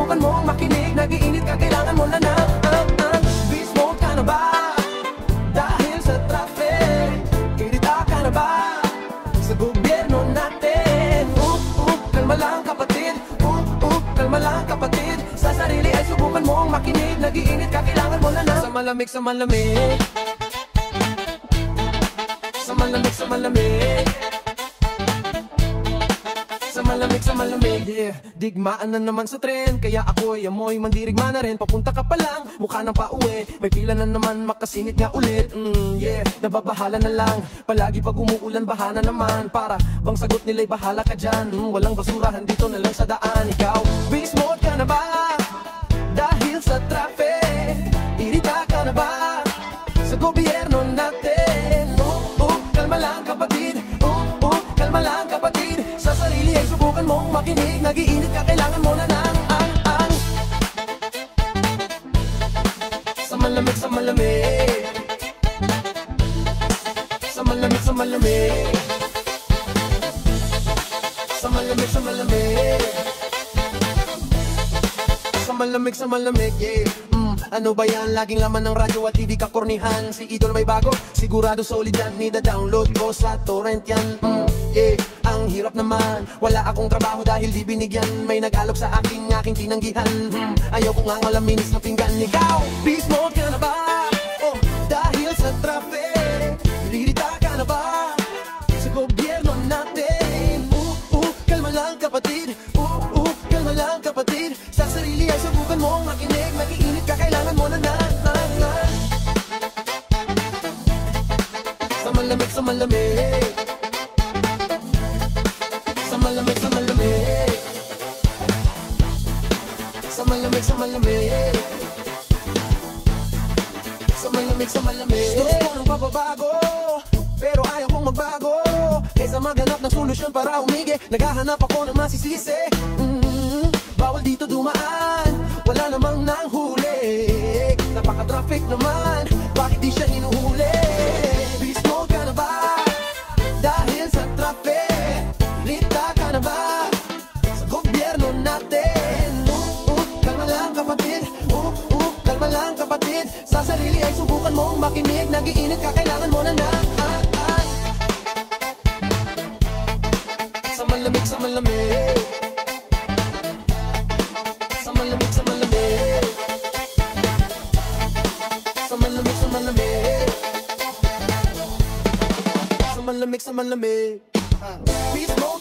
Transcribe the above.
subukan mong makinig. Nag-iinit ka, kailangan mo na beast mode ka na ba? Dahil sa traffic. Irita ka na ba? Sa gobyerno natin. Kalma lang kapatid. Kalma lang kapatid. Sa sarili ay subukan mong makinig. Nag-iinit ka, kailangan mo na sa malamig, sa malamig. Sa malamig, sa malamig. Sa malamig, sa malamig, yeah. Digmaan na naman sa tren, kaya ako'y amoy mandirigma na rin. Papunta ka pa lang, mukha nang pauwi. May pila na naman, makasinit nga ulit. Yeah, nababahala na lang. Palagi pag umuulan, bahana naman. Para bang sagot nila'y bahala ka dyan. Walang basurahan dito na lang sa daan. Ikaw, beast mode ka na ba? Dahil sa traffic. Irita ka na ba? Sa gobyerno natin. Kalma lang kapatid. Kalma lang kapatid. Sa sarili ay subukan mong makinig. Nag-iinit ka, kailangan mo na sa malamig, sa malamig. Sa malamig, sa malamig. Sa malamig, sa malamig. Sa malamig, sa malamig, yeah. Ano ba yan? Laging laman ng radyo at TV kakornihan. Si Idol may bago, sigurado solid yan. Nida-download ko sa torrent yan. Yeah, ang hirap naman. Wala akong trabaho dahil di binigyan. May nag-alok sa aking tinanggihan. Ayaw ko nga malaminis na pinggan. Ikaw, beast mode ka na ba? Dahil sa traffic. Lirita ka na ba? Sa gobyerno natin. Kalma lang kapatid. Kalma lang kapatid. Sa sarili ay subukan mong makinig. Mag-iinit ka, kailangan mo na sa malamig, sa malamig. Sa malamig, sa malamig. Sa malamig, sa malamig. Sa malamig, sa malamig. Gusto ko ng pababago, pero ayaw kong magbago. Kaysa maghanap ng solusyon para umigi, naghahanap ako ng masisisi. Bawal dito dumaan, wala namang nanghuli. Napaka-traffic naman, bakit di siya hinuhuli? Beast mode ka na ba? Dahil sa traffic. Lita ka na ba? Sa gobyerno natin. Kalma lang kapatid. Kalma lang kapatid. Sa sarili ay subukan mong makinig. Nag-iinit ka, kailangan mo na sa malamig, sa malamig. Sa malamig, sa malamig. Sa malamig, sa malamig. Sa malamig, sa malamig. Beast mode.